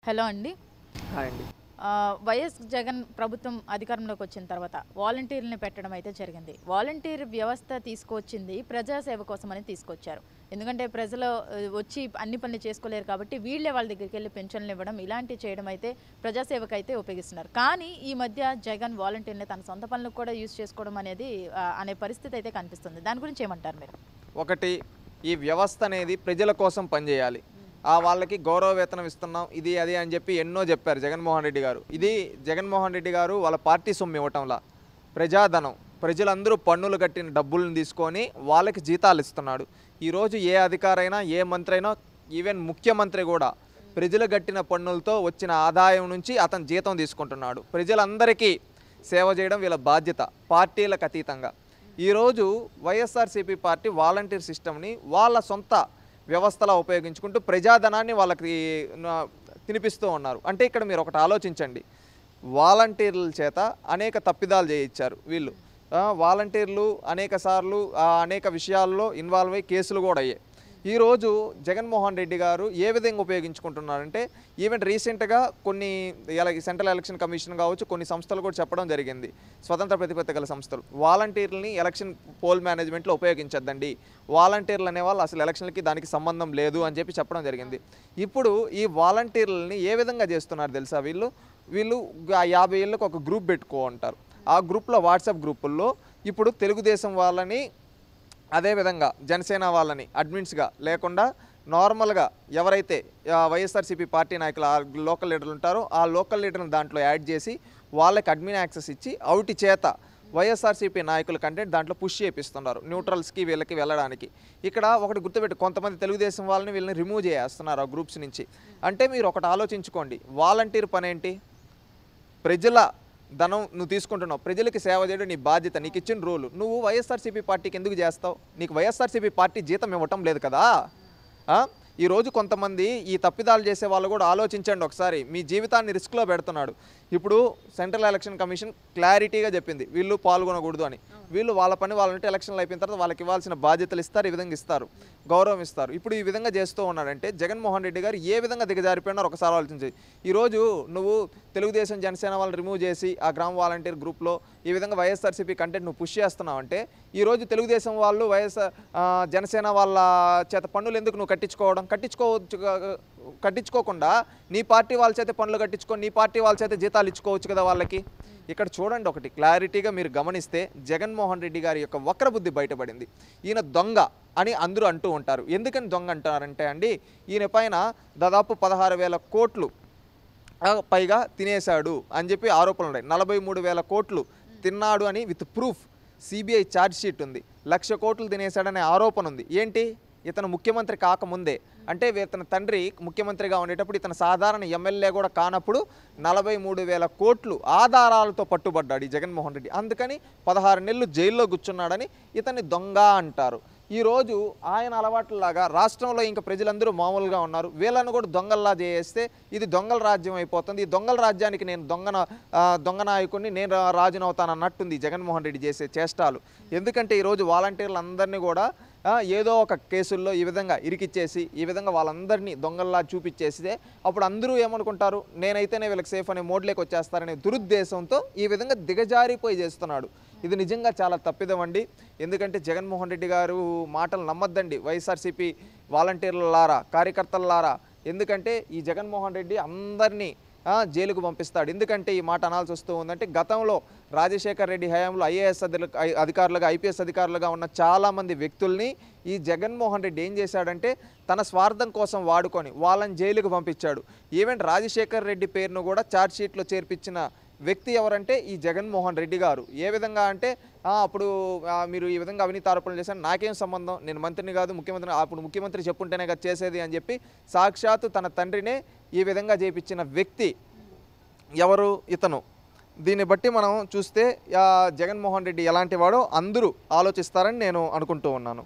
Hello అండి. Hi అండి. YS Jagan ప్రభుత్వం అధికారంలోకి వచ్చిన తర్వాత వాలంటీర్‌లని పెట్టడం అయితే జరిగింది. వాలంటీర్ వ్యవస్థ తీసుకొచ్చింది ప్రజాసేవ కోసమని తీసుకొచ్చారు. ఎందుకంటే ప్రజలు వచ్చి అన్ని పనులు చేసుకోలేరు కాబట్టి వీళ్ళే వాళ్ళ దగ్గరికెళ్ళి పింఛన్లు ఇవ్వడం ఇలాంటివి చేయడం అయితే ప్రజాసేవకైతే ఉపయోగిస్తున్నారు. కానీ ఈ మధ్య జగన్ వాలంటీర్‌ని తన సొంత పనులకు కూడా యూజ్ చేసుకోవడం అనేది అనే పరిస్థితి అయితే కనిపిస్తుంది. దాని గురించి ఏమంటారు మీరు? ఒకటి, ఈ వ్యవస్థ అనేది ప్రజల కోసం పనిచేయాలి. వాళ్ళకి గౌరవ వేతనం ఇస్తున్నాం, ఇది అది అని చెప్పి ఎన్నో చెప్పారు జగన్మోహన్ రెడ్డి గారు. ఇది జగన్మోహన్ రెడ్డి గారు వాళ్ళ పార్టీ సొమ్ము ఇవ్వటంలా, ప్రజాధనం, ప్రజలందరూ పన్నులు కట్టిన డబ్బులను తీసుకొని వాళ్ళకి జీతాలు ఇస్తున్నాడు. ఈరోజు ఏ అధికారైనా, ఏ మంత్రి అయినా, ఈవెన్ ముఖ్యమంత్రి కూడా ప్రజలు కట్టిన పన్నులతో వచ్చిన ఆదాయం నుంచి అతను జీతం తీసుకుంటున్నాడు. ప్రజలందరికీ సేవ చేయడం వీళ్ళ బాధ్యత, పార్టీలకు అతీతంగా. ఈరోజు వైఎస్ఆర్సీపీ పార్టీ వాలంటీర్ సిస్టమ్ని వాళ్ళ సొంత వ్యవస్థలా ఉపయోగించుకుంటూ ప్రజాధనాన్ని వాళ్ళకి తినిపిస్తూ ఉన్నారు. అంటే ఇక్కడ మీరు ఒకటి ఆలోచించండి, వాలంటీర్ల చేత అనేక తప్పిదాలు చేయించారు వీళ్ళు. వాలంటీర్లు అనేక సార్లు అనేక విషయాల్లో ఇన్వాల్వ్ అయ్యి కేసులు కూడా అయ్యాయి. ఈరోజు జగన్మోహన్ రెడ్డి గారు ఏ విధంగా ఉపయోగించుకుంటున్నారంటే, ఈవెన్ రీసెంట్గా కొన్ని సెంట్రల్ ఎలక్షన్ కమిషన్ కావచ్చు, కొన్ని సంస్థలు కూడా చెప్పడం జరిగింది, స్వతంత్ర ప్రతిపత్తి గల సంస్థలు, వాలంటీర్లని ఎలక్షన్ పోల్ మేనేజ్మెంట్లో ఉపయోగించద్దండి, వాలంటీర్లు అనేవాళ్ళు అసలు ఎలక్షన్లకి దానికి సంబంధం లేదు అని చెప్పడం జరిగింది. ఇప్పుడు ఈ వాలంటీర్లని ఏ విధంగా చేస్తున్నారు తెలుసా? వీళ్ళు 50 ఏళ్ళకి ఒక గ్రూప్ పెట్టుకో ఉంటారు. ఆ గ్రూప్లో, వాట్సాప్ గ్రూపుల్లో ఇప్పుడు తెలుగుదేశం వాళ్ళని, అదేవిధంగా జనసేన వాళ్ళని అడ్మిన్స్గా లేకుండా నార్మల్గా ఎవరైతే వైఎస్ఆర్సీపీ పార్టీ నాయకులు, లోకల్ లీడర్లు ఉంటారో ఆ లోకల్ లీడర్ని దాంట్లో యాడ్ చేసి వాళ్ళకి అడ్మిన్ యాక్సెస్ ఇచ్చి అవుటి చేత వైఎస్ఆర్సీపీ నాయకుల కంటెంట్ దాంట్లో పుష్ చేపిస్తున్నారు న్యూట్రల్స్కి వీళ్ళకి వెళ్ళడానికి. ఇక్కడ ఒకటి గుర్తుపెట్టి, కొంతమంది తెలుగుదేశం వాళ్ళని వీళ్ళని రిమూవ్ చేస్తున్నారు ఆ గ్రూప్స్ నుంచి. అంటే మీరు ఒకటి ఆలోచించుకోండి, వాలంటీర్ పని ఏంటి? ప్రజల ధనం నువ్వు తీసుకుంటున్నావు, ప్రజలకి సేవ చేయడం నీ బాధ్యత, నీకు ఇచ్చిన రూలు. నువ్వు వైఎస్ఆర్సీపీ పార్టీకి ఎందుకు చేస్తావు? నీకు వైఎస్ఆర్సీపీ పార్టీ జీతం ఇవ్వటం లేదు కదా. ఈరోజు కొంతమంది ఈ తప్పిదాలు చేసే వాళ్ళు కూడా ఆలోచించండి ఒకసారి, మీ జీవితాన్ని రిస్క్లో పెడుతున్నాడు. ఇప్పుడు సెంట్రల్ ఎలక్షన్ కమిషన్ క్లారిటీగా చెప్పింది వీళ్ళు పాల్గొనకూడదు అని. వీళ్ళు వాళ్ళ పని వాళ్ళంటే ఎలక్షన్లు అయిపోయిన తర్వాత వాళ్ళకి ఇవ్వాల్సిన బాధ్యతలు ఇస్తారు, ఈ విధంగా ఇస్తారు, గౌరవం ఇస్తారు. ఇప్పుడు ఈ విధంగా చేస్తూ ఉన్నాడంటే జగన్మోహన్ రెడ్డి గారు ఏ విధంగా దిగజారిపోయినారో ఒకసారి ఆలోచించి. ఈరోజు నువ్వు తెలుగుదేశం జనసేన వాళ్ళని రిమూవ్ చేసి ఆ గ్రామ వాలంటీర్ గ్రూప్లో ఈ విధంగా వైఎస్ఆర్సీపీ కంటెంట్ నువ్వు పుష్ చేస్తున్నావు అంటే, ఈరోజు తెలుగుదేశం వాళ్ళు జనసేన వాళ్ళ చేత పన్నులు ఎందుకు నువ్వు కట్టించుకోకుండా నీ పార్టీ వాళ్ళ చేత పనులు కట్టించుకొని నీ పార్టీ వాళ్ళ చేత జీతాలు ఇచ్చుకోవచ్చు కదా వాళ్ళకి. ఇక్కడ చూడండి, ఒకటి క్లారిటీగా మీరు గమనిస్తే జగన్మోహన్ రెడ్డి గారి యొక్క వక్రబుద్ధి బయటపడింది. ఈయన దొంగ అని అందరూ అంటూ ఉంటారు. ఎందుకని దొంగ అంటారంటే అండి, ఈయన పైన దాదాపు 16,000 కోట్లు పైగా తినేశాడు అని చెప్పి ఆరోపణలు ఉన్నాయి. 43,000 కోట్లు తిన్నాడు అని with proof CBI charge sheet ఉంది. 1,00,000 కోట్లు తినేశాడనే ఆరోపణ ఉంది. ఏంటి? ఇతను ముఖ్యమంత్రి కాకముందే, అంటే ఇతని తండ్రి ముఖ్యమంత్రిగా ఉండేటప్పుడు ఇతను సాధారణ ఎమ్మెల్యే కూడా కానప్పుడు 43,000 కోట్లు ఆధారాలతో పట్టుబడ్డాడు ఈ జగన్మోహన్ రెడ్డి. అందుకని 16 నెలలు జైల్లో కూర్చున్నాడని ఇతన్ని దొంగ అంటారు. ఈరోజు ఆయన అలవాట్లలాగా రాష్ట్రంలో ఇంకా ప్రజలందరూ మామూలుగా ఉన్నారు, వీళ్ళను కూడా దొంగల్లా చేస్తే ఇది దొంగల రాజ్యం అయిపోతుంది. ఈ దొంగల రాజ్యానికి నేను దొంగ నాయకుడిని, నేను రాజునవుతానన్నట్టుంది జగన్మోహన్ రెడ్డి చేసే చేష్టాలు. ఎందుకంటే ఈరోజు వాలంటీర్లందరినీ కూడా ఏదో ఒక కేసుల్లో ఈ విధంగా ఇరికిచ్చేసి ఈ విధంగా వాళ్ళందరినీ దొంగల్లా చూపించేస్తే అప్పుడు అందరూ ఏమనుకుంటారు, నేనైతేనే వీళ్ళకి సేఫ్ అనే మోడ్లోకి వచ్చేస్తారనే దురుద్దేశంతో ఈ విధంగా దిగజారిపోయి చేస్తున్నాడు. ఇది నిజంగా చాలా తప్పిదమండి. ఎందుకంటే జగన్మోహన్ రెడ్డి గారు మాటలు నమ్మద్దండి వైఎస్ఆర్సీపీ వాలంటీర్లారా, కార్యకర్తలారా. ఎందుకంటే ఈ జగన్మోహన్ రెడ్డి అందరినీ జైలుకు పంపిస్తాడు. ఎందుకంటే ఈ మాట అనాల్సి వస్తూ ఉందంటే, గతంలో రాజశేఖర్ రెడ్డి హయాంలో ఐఏఎస్ అధికారులుగా, ఐపీఎస్ అధికారులుగా ఉన్న చాలామంది వ్యక్తుల్ని ఈ జగన్మోహన్ రెడ్డి ఏం చేశాడంటే తన స్వార్థం కోసం వాడుకొని వాళ్ళని జైలుకు పంపించాడు. ఈవెన్ రాజశేఖర్ రెడ్డి పేరును కూడా ఛార్జ్ షీట్లో చేర్పించిన వ్యక్తి ఎవరంటే ఈ జగన్మోహన్ రెడ్డి గారు. ఏ విధంగా అంటే, అప్పుడు మీరు ఈ విధంగా అవినీతి ఆరోపణలు చేశారు, నాకేం సంబంధం, నేను మంత్రిని కాదు, ముఖ్యమంత్రిని, అప్పుడు ముఖ్యమంత్రి చెప్పుంటేనే కదా చేసేది అని చెప్పి సాక్షాత్తు తన తండ్రినే ఈ విధంగా చేయించిన వ్యక్తి ఎవరు? ఇతను. దీన్ని బట్టి మనం చూస్తే జగన్మోహన్ రెడ్డి ఎలాంటి వాడో అందరూ ఆలోచిస్తారని నేను అనుకుంటూ ఉన్నాను.